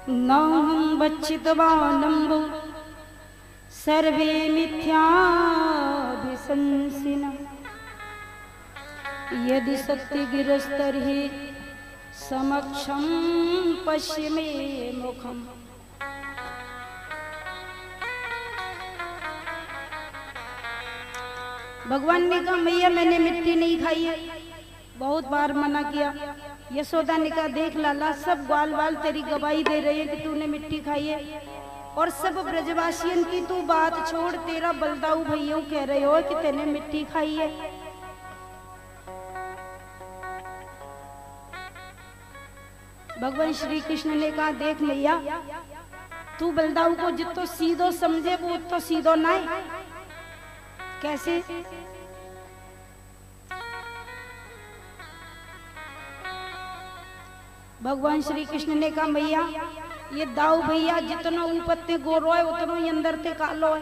नाहं बच्चितवानम्बु सर्वे मिथ्याभिशंसिनः यदि सत्यगिरस्तर्हि समक्षं पश्य मे मुखम्। भगवान ने कहा मैया मैंने मिट्टी नहीं खाई है, बहुत बार मना किया। यशोदा ने कहा देख लाला, सब ग्वाल वाल तेरी गवाही दे रहे हैं कि तूने मिट्टी खाई है, और सब ब्रजवासियन की तू बात छोड़, तेरा बलदाऊ भैया कह रहे हो कि तूने मिट्टी खाई है। भगवान श्री कृष्ण ने कहा देख मैया, तू बलदाऊ को जितो सीधो समझे वो तो सीधो ना है। कैसे? भगवान श्री कृष्ण ने कहा मैया, ये दाऊ भैया जितना ऊपर ते गोरो है उतना ही अंदर ते कालो है,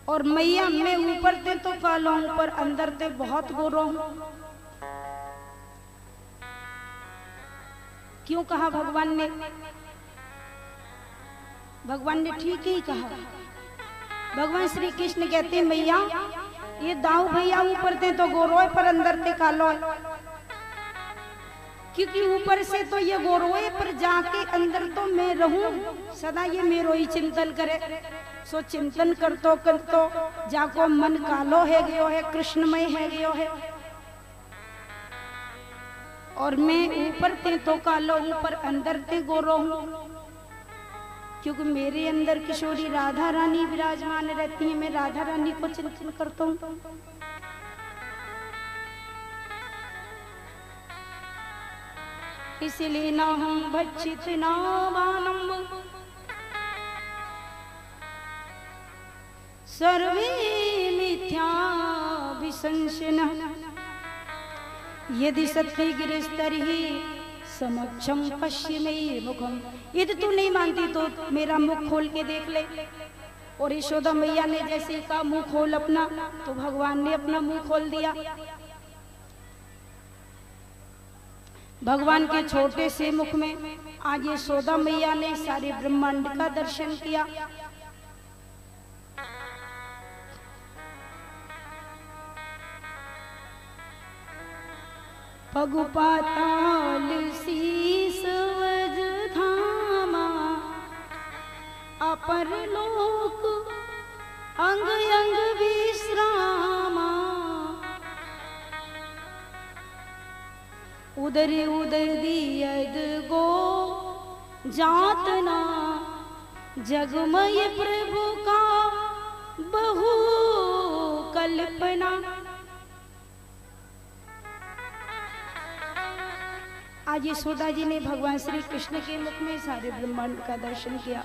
और मैया मैं ऊपर ते तो कालो हूं पर अंदर ते बहुत गोरो हूं। क्यों कहा भगवान ने? भगवान ने ठीक ही कहा। भगवान श्री कृष्ण कहते मैया, ये दाऊ भैया ऊपर ते तो गोरो है पर अंदर ते कालो है, क्योंकि ऊपर से तो ये गोरो है पर जाके अंदर तो मैं रहूं, सदा ये मेरो ही चिंतन करे। सो चिंतन करतो करतो जाको मन कालो है गयो है, कृष्णमय है गयो है, और मैं ऊपर ते तो कालो हूं पर अंदर ते गोरो हूं, क्योंकि मेरे अंदर किशोरी राधा रानी विराजमान रहती है। मैं राधा रानी को चिंतन करता हूं। इसलिए ना हम भक्षित ना वानम सर्वे मिथ्याभिशंसिनः यदि सत्य गिरिस्तर्हि समक्षम पश्य मे मुखम। यदि तू नहीं मानती तो मेरा मुख खोल के देख ले। और यशोदा मैया ने जैसे कहा मुंह खोल अपना, तो भगवान ने अपना मुंह खोल दिया। भगवान के छोटे से मुख में आज यशोदा मैया ने सारे ब्रह्मांड का दर्शन किया। पगु पाताल शीस वज धामा, अपर लोक अंग अंग विश्रामा। उदर उदर दियद गो जातना, जगमय प्रभु का बहु कल्पना। आज यशोदा जी ने भगवान श्री कृष्ण के मुख में सारे ब्रह्मांड का दर्शन किया।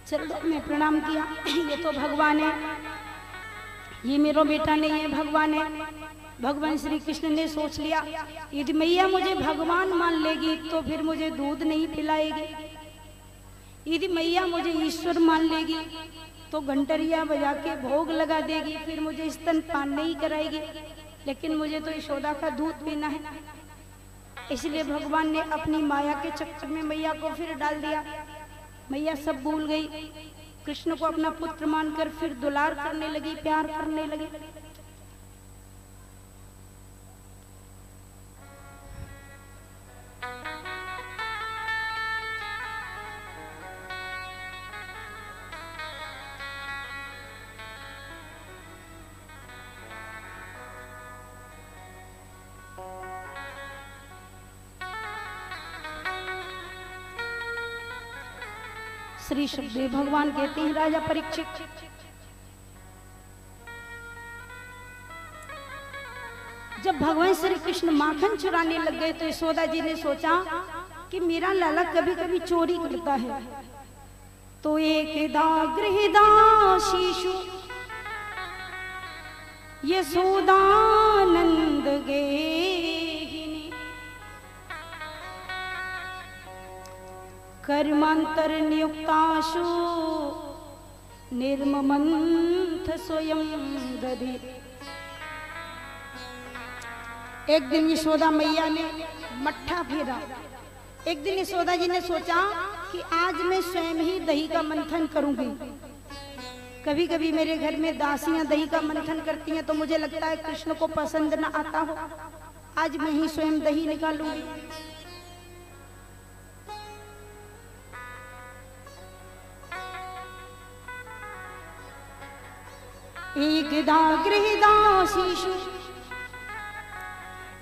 चरणों में प्रणाम किया। ये तो भगवान है, ये मेरा बेटा नहीं है, भगवान है। भगवान श्री कृष्ण ने सोच लिया यदि मैया मुझे भगवान मान लेगी तो फिर मुझे दूध नहीं पिलाएगी, यदि मैया मुझे ईश्वर मान लेगी तो घंटरिया बजा के भोग लगा देगी, फिर मुझे स्तनपान नहीं कराएगी, लेकिन मुझे तो यशोदा का दूध पीना है। इसलिए भगवान ने अपनी माया के चक्कर में मैया को फिर डाल दिया। मैया सब भूल गई, कृष्ण को अपना पुत्र मानकर फिर दुलार करने लगी, प्यार करने लगी। श्री सुखदेव भगवान कहते हैं राजा परीक्षित, जब भगवान श्री कृष्ण माखन चुराने लग गए तो यशोदा जी ने सोचा कि मेरा लाला कभी कभी चोरी करता है। तो एक गृहदा शिशु यशोदानंद गे कर्मांतर नियुक्ताशु निर्ममंथ स्वयं दधि। एक दिन यशोदा मैया ने मट्ठा फेरा। एक दिन यशोदा जी ने सोचा कि आज मैं स्वयं ही दही का मंथन करूंगी। कभी कभी मेरे घर में दासियां दही का मंथन करती हैं तो मुझे लगता है कृष्ण को पसंद न आता हो, आज मैं ही स्वयं दही निकालूंगी। एकदा गृहदासीषु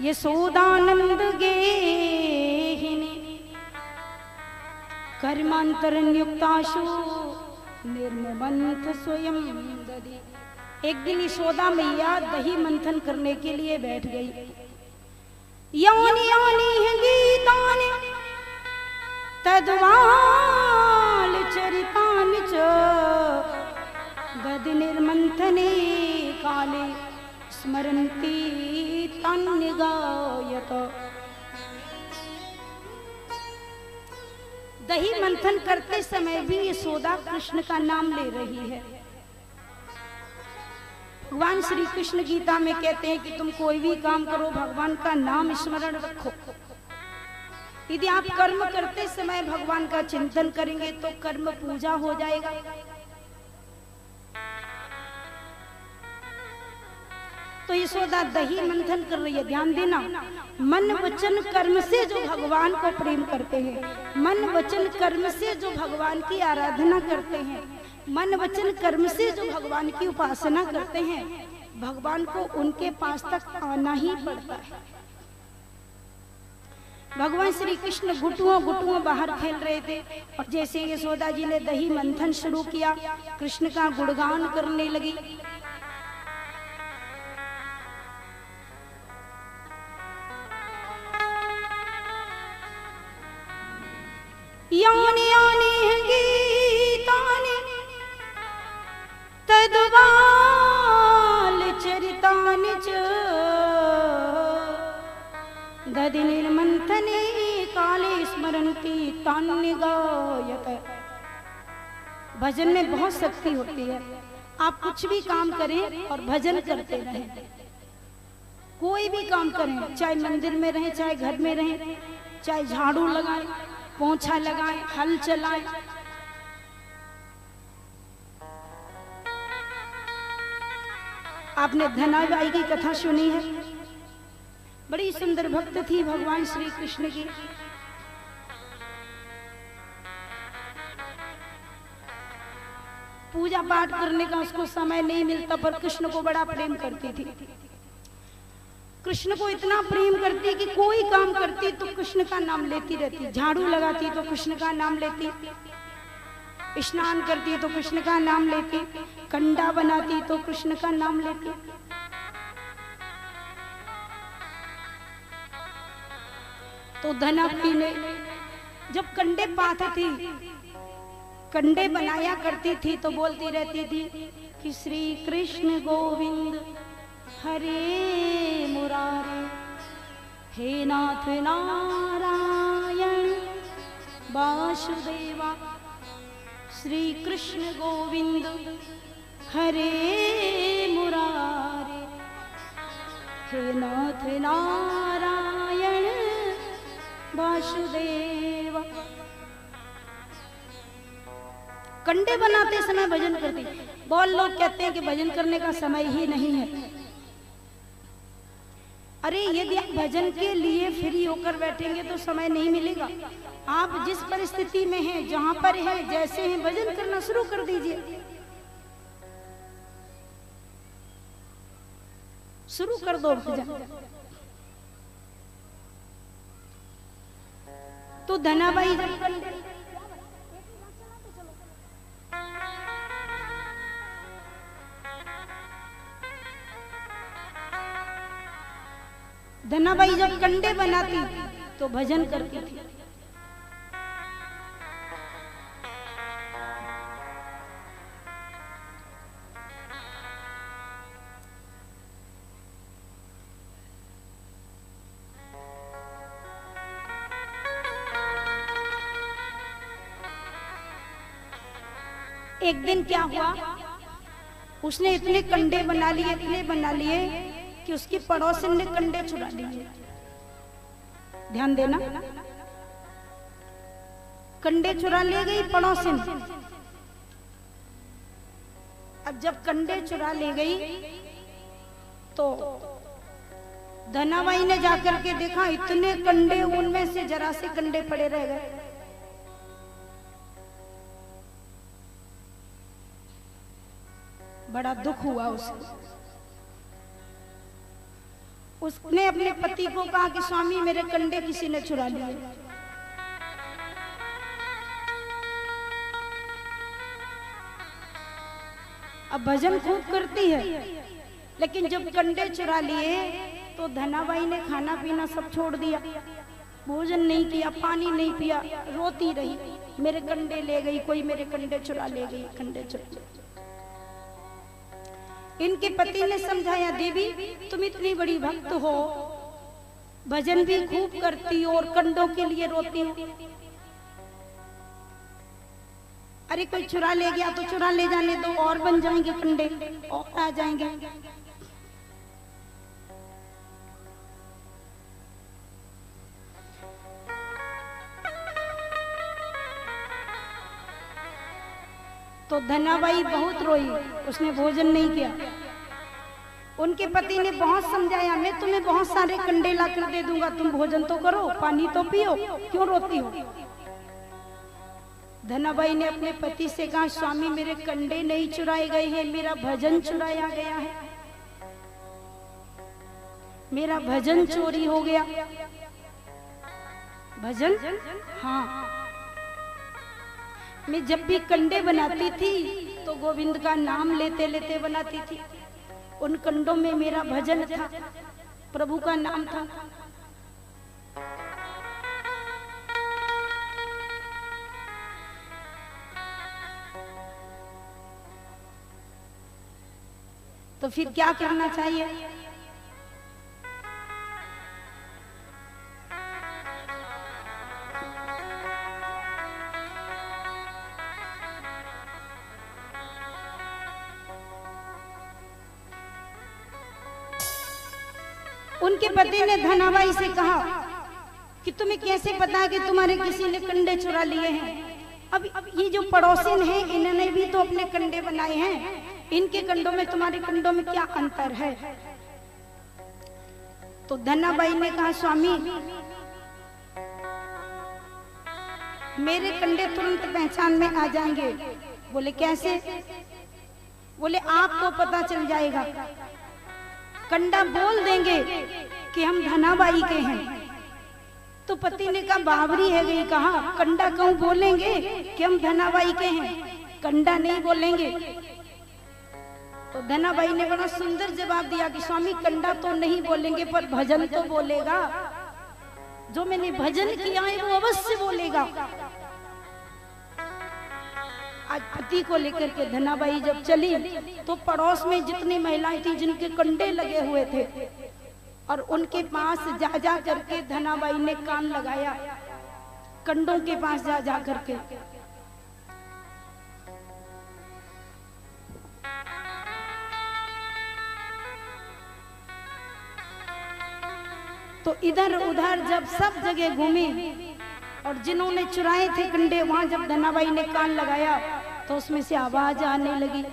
यशोदानंद गेहिनी कर्मांतरन्युक्ताशु निर्ममंथ स्वयं दधि। एक दिन यशोदा मैया दही मंथन करने के लिए बैठ गई। यानि यानि गीतानि तद्वाल चरितानि च दधि निर्मंथने काले स्मरन्ति तन्निगायत। दही मंथन करते समय भी यशोदा कृष्ण का नाम ले रही है। भगवान श्री कृष्ण गीता में कहते हैं कि तुम कोई भी काम करो भगवान का नाम स्मरण रखो। यदि आप कर्म करते समय भगवान का चिंतन करेंगे तो कर्म पूजा हो जाएगा। तो यशोदा दही मंथन कर रही है, ध्यान देना। मन वचन कर्म से जो भगवान को प्रेम करते हैं, मन वचन कर्म से जो भगवान की आराधना करते हैं, मन वचन कर्म से जो भगवान की उपासना करते हैं, भगवान को उनके पास तक आना ही पड़ता है। भगवान श्री कृष्ण गुटुओं गुटुओं बाहर खेल रहे थे और जैसे यशोदा जी ने दही मंथन शुरू किया, कृष्ण का गुणगान करने लगी। यानि यानि गीतानि तद्वाल चरितानि च दधि निर्मंथने काले स्मरन्ति तान्निगायत। भजन में बहुत शक्ति होती है। आप कुछ भी काम करें और भजन करते रहें, कोई भी काम करें, चाहे मंदिर में रहें, चाहे घर में रहें, चाहे झाड़ू लगाएं, पोंछा लगाएं, हल चलाएं, आपने धनाबाई की कथा सुनी है, बड़ी सुंदर भक्त थी भगवान श्री कृष्ण की। पूजा पाठ करने का उसको समय नहीं मिलता पर कृष्ण को बड़ा प्रेम करती थी। कृष्ण को इतना प्रेम करती कि कोई काम करती तो कृष्ण का नाम लेती रहती। झाड़ू लगाती तो कृष्ण का नाम लेती, स्नान करती तो कृष्ण का नाम लेती, कंडा बनाती तो कृष्ण का नाम लेती। तो धनाबाई ने जब कंडे पाती थी, कंडे बनाया करती थी तो बोलती रहती थी कि श्री कृष्ण गोविंद हरे मुरारे, हे नाथ नारायण वासुदेवा। श्री कृष्ण गोविंद हरे मुरारे, हे नाथ नारायण वासुदेवा। कंडे बनाते समय भजन करती। बहुत लोग कहते हैं कि भजन करने का समय ही नहीं है। अरे यदि आप भजन के लिए फ्री होकर बैठेंगे तो समय नहीं मिलेगा। आप जिस परिस्थिति में हैं, जहां पर हैं, जैसे हैं, भजन करना शुरू कर दीजिए, शुरू कर दो भजन। तो धनाबाई धनाबाई जब कंडे बनाती तो भजन करती थी। एक दिन क्या हुआ, उसने इतने कंडे बना लिए, इतने बना लिए कि उसकी पड़ोसिन ने कंडे चुरा लिए। ध्यान देना, कंडे चुरा ले गई पड़ोसिन। अब जब कंडे चुरा ले गई तो धनाबाई ने जाकर के देखा इतने कंडे, उनमें से जरा से कंडे पड़े रह गए। बड़ा दुख हुआ उसको। उसने अपने पति को कहा कि स्वामी मेरे कंडे किसी ने चुरा लिए। अब भजन खूब करती है, लेकिन जब कंडे चुरा लिए तो धनाबाई ने खाना पीना सब छोड़ दिया, भोजन नहीं किया, पानी नहीं पिया, रोती रही, मेरे कंडे ले गई, कोई मेरे कंडे चुरा ले गई, कंडे चुरा। इनके पति ने समझाया, देवी तुम इतनी बड़ी भक्त हो, भजन भी खूब करती हो और कंडों के लिए रोती हो। अरे कोई चुरा ले गया तो चुरा ले जाने दो, और बन जाएंगे कंडे, और आ जाएंगे। तो धनाबाई बहुत रोई, उसने भोजन नहीं किया। उनके पति ने बहुत समझाया, मैं तुम्हें बहुत सारे कंडे ला कर दे दूंगा, तुम भोजन तो करो, पानी तो पियो, क्यों रोती हो। धनाबाई ने अपने पति से कहा, स्वामी मेरे कंडे नहीं चुराए गए हैं, मेरा भजन चुराया गया है, मेरा भजन चोरी हो गया। भजन? हाँ, मैं जब भी कंडे बनाती थी तो गोविंद का नाम लेते लेते बनाती थी। उन कंडों में मेरा भजन था, प्रभु का नाम था। तो फिर क्या करना चाहिए? उनके पति ने धनाबाई से कहा कि तुम्हें कैसे पता कि तुम्हारे किसी ने कंडे चुरा लिए हैं? अब ये जो पड़ोसिन हैं, इन्होंने भी तो अपने कंडे बनाए हैं, इनके कंडों में तुम्हारे कंडों में क्या अंतर है? तो धनाबाई ने कहा, स्वामी मेरे कंडे तुरंत पहचान में आ जाएंगे। बोले कैसे? बोले आपको पता चल जाएगा, कंडा बोल देंगे कि हम धनाबाई के हैं। तो पति ने कहा, बावरी है गई, कहा कंडा क्यों बोलेंगे कि हम धनाबाई के हैं, कंडा नहीं बोलेंगे। तो धनाबाई ने बड़ा सुंदर जवाब दिया कि स्वामी कंडा तो नहीं बोलेंगे, पर भजन तो बोलेगा, जो मैंने भजन किया है वो अवश्य बोलेगा। आज पति को लेकर के धनाबाई जब चली तो पड़ोस में जितनी महिलाएं थी जिनके कंडे लगे हुए थे, और उनके पास जा जा करके धनाबाई ने कान लगाया, कंडों के पास जा जा करके। तो इधर उधर जब सब जगह घूमी और जिन्होंने चुराए थे कंडे, वहां जब धनाबाई ने कान लगाया तो उसमें से आवाज आने लगी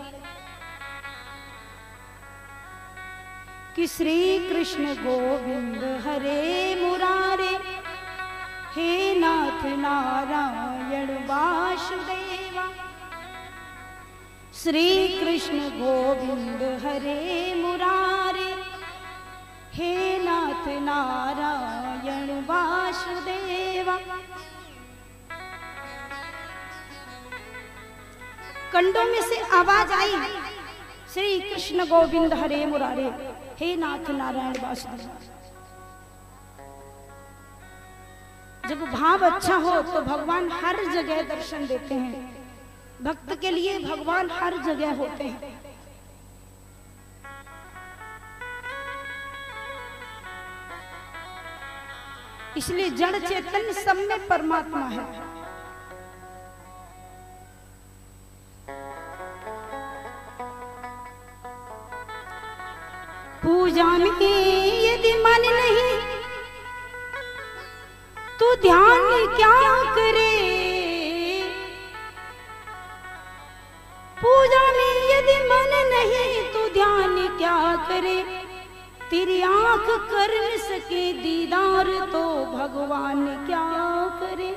कि श्री कृष्ण गोविंद हरे मुरारे, हे नाथ नारायण वासुदेवा। श्री कृष्ण गोविंद हरे मुरारे, हे नाथ नारायण वासुदेवा। कंडों में से आवाज आई, श्री कृष्ण गोविंद हरे मुरारे, हे नाथ नारायण वासुदेव। जब भाव अच्छा हो तो भगवान हर जगह दर्शन देते हैं, भक्त के लिए भगवान हर जगह होते हैं। इसलिए जड़ चेतन सब में परमात्मा है। पूजा में यदि मन नहीं तो ध्यान क्या करे। पूजा में यदि मन नहीं तो ध्यान क्या करे। तेरी आंख कर न सके दीदार तो भगवान क्या करे।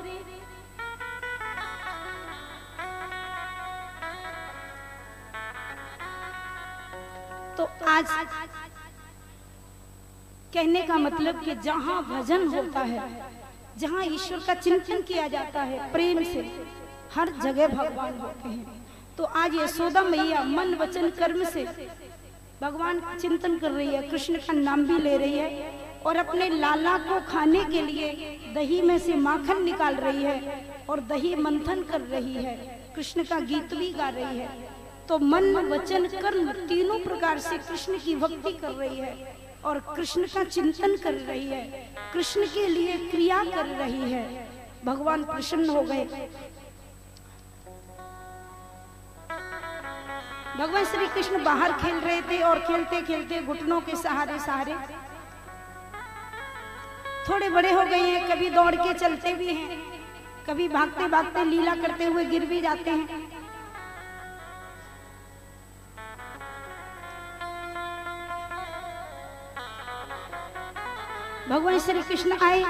तो आज कहने का मतलब कि जहां भजन होता है, जहां ईश्वर का चिंतन किया जाता है प्रेम से, हर जगह भगवान होते हैं। तो आज यशोदा मैया मन वचन कर्म से भगवान का चिंतन कर रही है, कृष्ण का नाम भी ले रही है और अपने लाला को खाने के लिए दही में से माखन निकाल रही है और दही मंथन कर रही है, कृष्ण का गीत भी गा रही है। तो मन वचन कर्म तीनों प्रकार से कृष्ण की भक्ति कर रही है और कृष्ण का चिंतन कर रही है, कृष्ण के लिए क्रिया कर रही है। भगवान प्रसन्न हो गए। भगवान श्री कृष्ण बाहर खेल रहे थे और खेलते खेलते घुटनों के सहारे सहारे थोड़े बड़े हो गए हैं। कभी दौड़ के चलते भी हैं, कभी भागते भागते लीला करते हुए गिर भी जाते हैं। भगवान श्री कृष्ण आए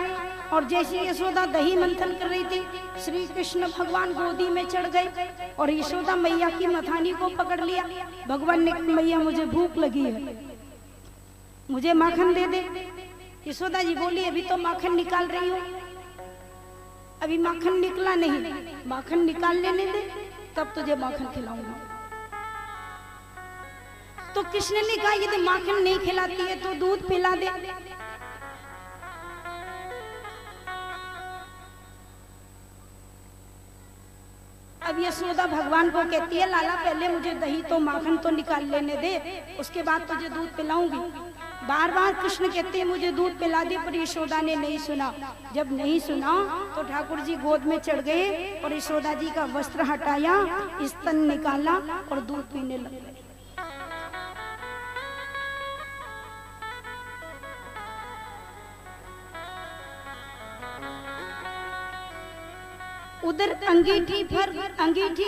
और जैसे यशोदा दही मंथन कर रही थी, श्री कृष्ण भगवान गोदी में चढ़ गए और यशोदा मैया की मथानी को पकड़ लिया। भगवान ने कहा, मैया मुझे भूख लगी है, मुझे माखन दे दे। यशोदा जी बोली, अभी तो माखन निकाल रही हूँ, अभी माखन निकला नहीं, माखन निकाल लेने दे तब तुझे माखन खिलाऊंगा। तो कृष्ण ने कहा, यदि माखन नहीं खिलाती है तो दूध पिला दे। अब यशोदा भगवान को कहती है, लाला पहले मुझे दही तो माखन तो निकाल लेने दे, उसके बाद तुझे दूध पिलाऊंगी। बार बार कृष्ण कहते हैं मुझे दूध पिला दे, पर यशोदा ने नहीं सुना। जब नहीं सुना तो ठाकुर जी गोद में चढ़ गए और यशोदा जी का वस्त्र हटाया, स्तन निकाला और दूध पीने लगे। उधर अंगीठी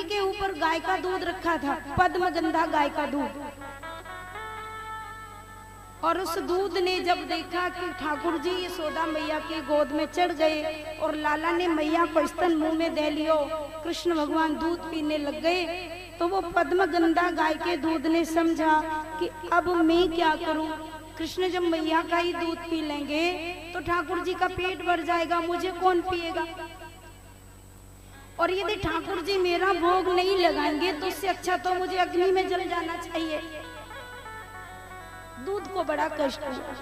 के ऊपर गाय का दूध रखा था, पद्मगंधा गाय का दूध। और उस दूध ने जब देखा कि ठाकुर जी यशोदा मैया की गोद में चढ़ गए और लाला ने मैया को स्तन मुंह में दे लियो, कृष्ण भगवान दूध पीने लग गए, तो वो पद्मगंधा गाय के दूध ने समझा कि अब मैं क्या करूं। कृष्ण जब मैया का ही दूध पी लेंगे तो ठाकुर जी का पेट भर जाएगा, मुझे कौन पिएगा। और यदि ठाकुर जी मेरा भोग नहीं लगाएंगे तो उससे अच्छा तो मुझे अग्नि में जल जाना चाहिए। दूध को बड़ा कष्ट हुआ,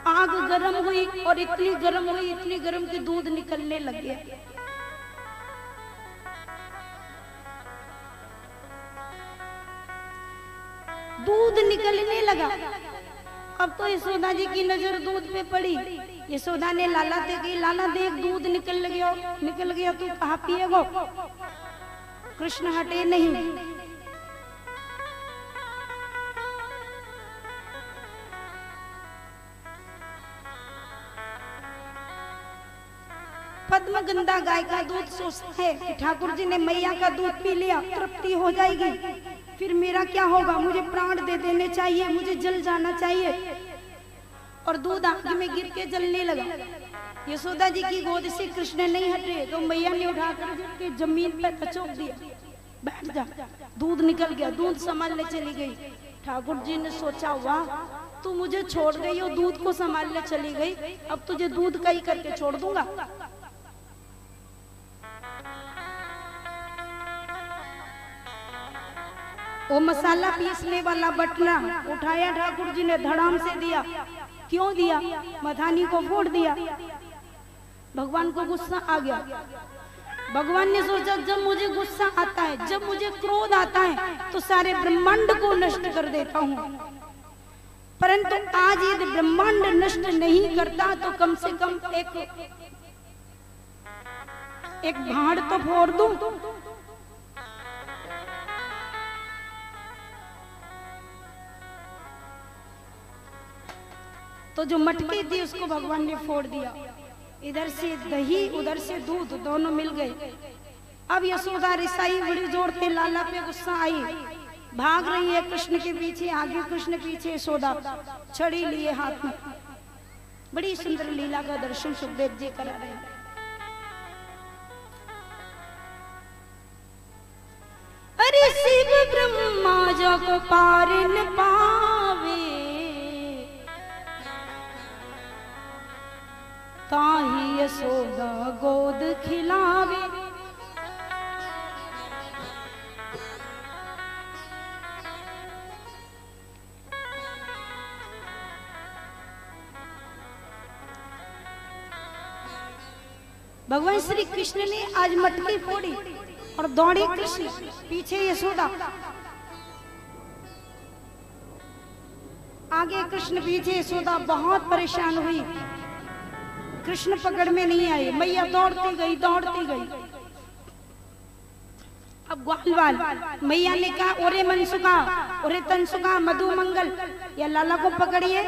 आग गर्म हुई और इतनी गर्म हुई, इतनी गर्म कि दूध निकलने लग गया। दूध निकलने लगा। अब तो यशोदा जी की नजर दूध पे पड़ी। यशोदा ने लाला से कही, लाला देख दूध निकल गया, तू कहाँ पिएगो। कृष्ण हटे नहीं। पद्मगंधा गाय का दूध सोचता है कि ठाकुर जी ने मैया का दूध पी लिया, तृप्ति हो जाएगी, फिर मेरा क्या होगा, मुझे प्राण दे देने चाहिए, मुझे जल जाना चाहिए। और दूध आंख में गिर के जलने लगा। यशोदा जी की गोद से कृष्ण नहीं हटे तो मैया ने उठाकर के जमीन पर कचोक दिया, बैठ जा। दूध निकल गया, दूध संभालने चली गई। ठाकुर जी ने सोचा, वाह तू मुझे छोड़ गई और दूध को संभालने चली गई, अब तुझे दूध का ही करके छोड़ दूंगा। वो मसाला पीसने वाला बटना उठाया, ठाकुर जी ने धड़ाम से दिया। क्यों दिया? मथानी को फोड़ दिया। भगवान को गुस्सा आ गया। भगवान ने सोचा, जब मुझे गुस्सा आता है, जब मुझे क्रोध आता है तो सारे ब्रह्मांड को नष्ट कर देता हूँ, परंतु आज यदि ब्रह्मांड नष्ट नहीं करता तो कम से कम एक भाड़ तो फोड़ दूं। तो जो मटकी थी उसको भगवान ने फोड़ दिया। इधर से दही उधर से दूध दोनों मिल गए। अब यशोदा रिसाई बड़ी जोर से, लाला पे गुस्सा आई, भाग रही है कृष्ण के पीछे, आगे कृष्ण पीछे यशोदा छड़ी लिए हाथ में। बड़ी सुंदर लीला का दर्शन सुखदेव जी करा रहे हैं। अरे शिव ब्रह्मा जो को पार न पावे, ताही यशोदा गोद खिलावे। भगवान श्री कृष्ण ने आज मटकी फोड़ी और दौड़े कृष्ण, पीछे यशोदा, आगे कृष्ण पीछे यशोदा। बहुत परेशान हुई, कृष्ण पकड़ में नहीं आए, मैया दौड़ती गई दौड़ती गई। अब ग्वालवाल मैया ने कहा, ओरे मनसुखा, ओरे तनसुखा, मधु मंगल, या लाला को पकड़िए।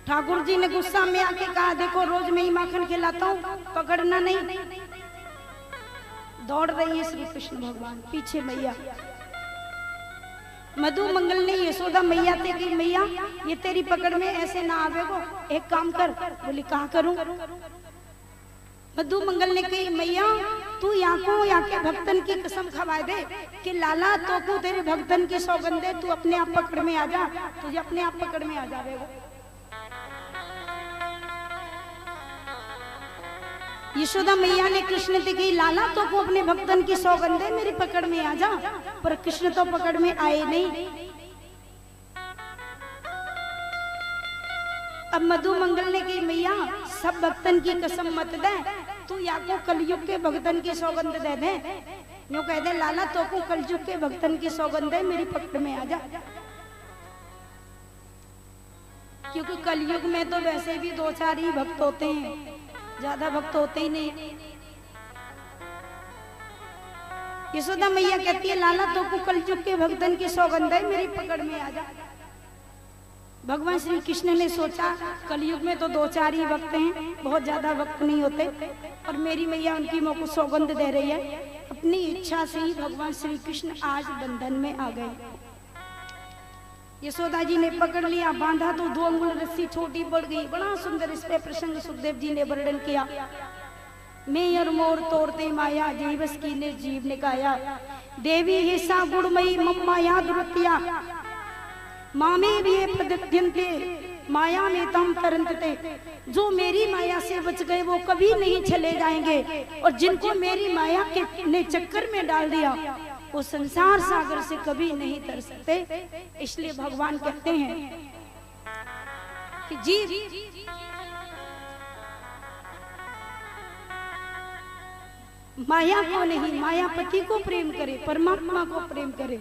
ठाकुर जी ने गुस्सा में आके कहा, देखो रोज मैं ही माखन खिलाता हूँ, पकड़ना नहीं। दौड़ रही है श्री कृष्ण भगवान, पीछे मैया। मधु मंगल ने यशोदा मैया से की, मैया ये तेरी पकड़ में ऐसे ना आवेगो, एक काम कर। बोली कहा करूं? मधु मंगल ने कही, मैया तू यहाँ के भक्तन की कसम खवा दे कि लाला तो को तेरे भक्तन की सौगंध दे, तू अपने आप पकड़ में आ जा, तुझे अपने आप पकड़ में आ जावेगो। यशोदा मैया ने कृष्ण से कही, लाला तो को अपने भक्तन की सौगंध दे, मेरी पकड़ में आ जा। पर कृष्ण तो पकड़ में आए नहीं। अब मधु मंगल ने कही, मैया सब भक्तन की कसम मत दे, तू या को कलयुग के भक्तन की सौगंध दे दे। यूं कह दे, लाला तो को कलयुग के भक्तन की सौगंध दे, मेरी पकड़ में आ जा। क्योंकि कलयुग में तो वैसे भी 2-4 ही भक्त होते हैं, ज्यादा भक्त होते ही नहीं। यशोदा मैया कहती है, लाला तो को कलयुग के भक्तन की सौगंध है, मेरी पकड़ में आ जा। भगवान श्री कृष्ण ने सोचा, कलयुग में तो 2-4 ही भक्त हैं, बहुत ज्यादा भक्त नहीं होते, और मेरी मैया उनकी मुँह को सौगंध दे रही है। अपनी इच्छा से ही भगवान श्री कृष्ण आज बंधन में आ गए। यशोदा जी ने पकड़ लिया, बांधा तो 2 अंगुल रस्सी छोटी पड़ गई। बड़ा सुंदर इस पे प्रसंग सुखदेव जी ने वर्णन किया। मैं और मोर तोड़ते माया, जीवस की ने जीव निकाया। देवी हिस्सा गुड़मयी मम्मा याद रुतिया, मामे भी प्रदत्यंते माया में तम तरंतते। जो मेरी माया से बच गए वो कभी नहीं चले जाएंगे, और जिनको मेरी माया के ने चक्कर में डाल दिया वो संसार सागर से कभी नहीं तर सकते। इसलिए भगवान कहते हैं कि जीव माया को नहीं, मायापति को प्रेम करे, परमात्मा को प्रेम करे।